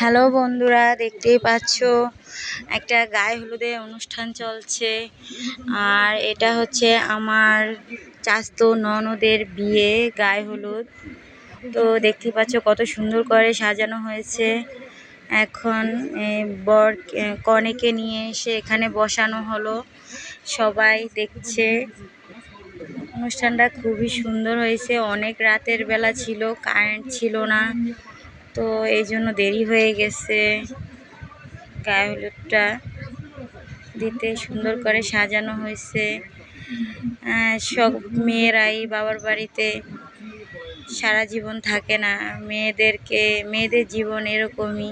Hello বন্ধুরা, দেখতেই পাচ্ছ একটা গায়ে হলুদের অনুষ্ঠান চলছে। আর এটা হচ্ছে আমার চাচাতো ননদের বিয়ে, গায়ে হলুদ। তো দেখতেই পাচ্ছ কত সুন্দর করে সাজানো হয়েছে। এখন বর কনেকে নিয়ে এসে এখানে বসানো হলো, সবাই দেখছে। অনুষ্ঠানটা খুবই সুন্দর হয়েছে। অনেক রাতের বেলা ছিল, কারেন্ট ছিল না, তো এই জন্য দেরি হয়ে গেছে। গায়ে হলুদটা দিতে সুন্দর করে সাজানো হয়েছে। সব মেয়েরাই বাবার বাড়িতে সারা জীবন থাকে না, মেয়েদের জীবন এরকমই।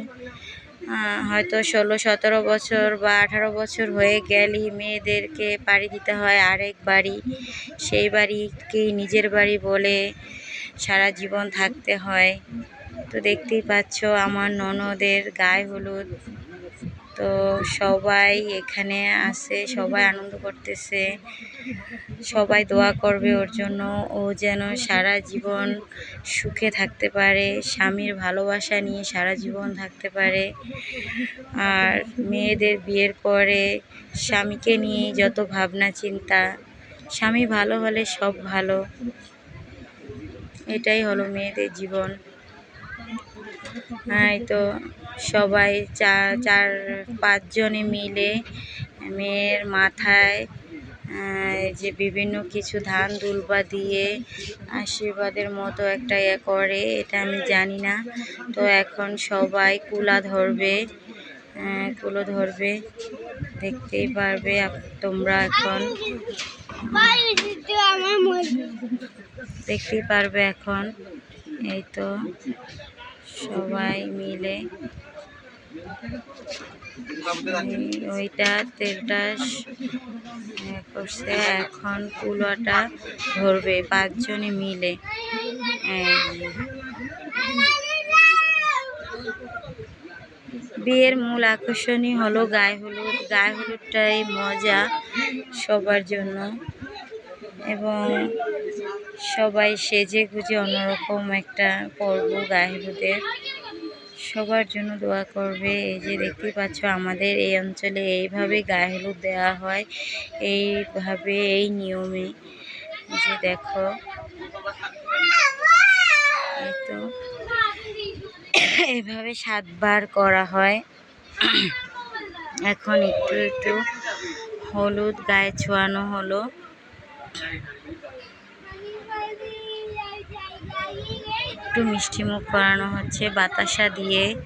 হয়তো 16-17 বছর বা 18 বছর হয়ে গেলেই মেয়েদেরকে পাড়ি দিতে হয় আরেক বাড়ি। সেই বাড়িকেই নিজের বাড়ি বলে সারা জীবন থাকতে হয়। তো দেখতেই পাচ্ছ আমার ননদের গায়ে হলুদ। তো সবাই এখানে আসে, সবাই আনন্দ করতেছে, সবাই দোয়া করবে ওর জন্য, ও যেন সারা জীবন সুখে থাকতে পারে, স্বামীর ভালোবাসা নিয়ে সারা জীবন থাকতে পারে। আর মেয়েদের বিয়ের পরে স্বামীকে নিয়ে যত ভাবনা চিন্তা, স্বামী ভালো হলে সব ভালো। এটাই হলো মেয়েদের জীবন। এই তো সবাই 4-5 জনে মিলে মেয়ের মাথায় যে বিভিন্ন কিছু ধান দুলবা দিয়ে আশীর্বাদের মতো একটা করে, এটা আমি জানি না। তো এখন সবাই কুলো ধরবে, দেখতেই পারবে তোমরা, এখন দেখতেই পারবে। এখন এই তো সবাই মিলে ওইটা তেলটা করছে, এখন কুলোটা ধরবে 5 জনে মিলে। বিয়ের মূল আকর্ষণই হলো গায়ে হলুদ। গায়ে হলুদটাই মজা সবার জন্য, এবং সবাই সেজে গুজে অন্যরকম একটা পর্ব গায়ে হলুদের। সবার জন্য দোয়া করবে। এই যে দেখতেই পাচ্ছ আমাদের এই অঞ্চলে এইভাবে গায়ে হলুদ দেওয়া হয়, এইভাবে এই নিয়মে। যে দেখো, এই তো এইভাবে 7 বার করা হয়। এখন একটু একটু হলুদ গায়ে ছোঁয়ানো হলো। একটু মিষ্টি মুখ করানো হচ্ছে বাতাসা দিয়ে।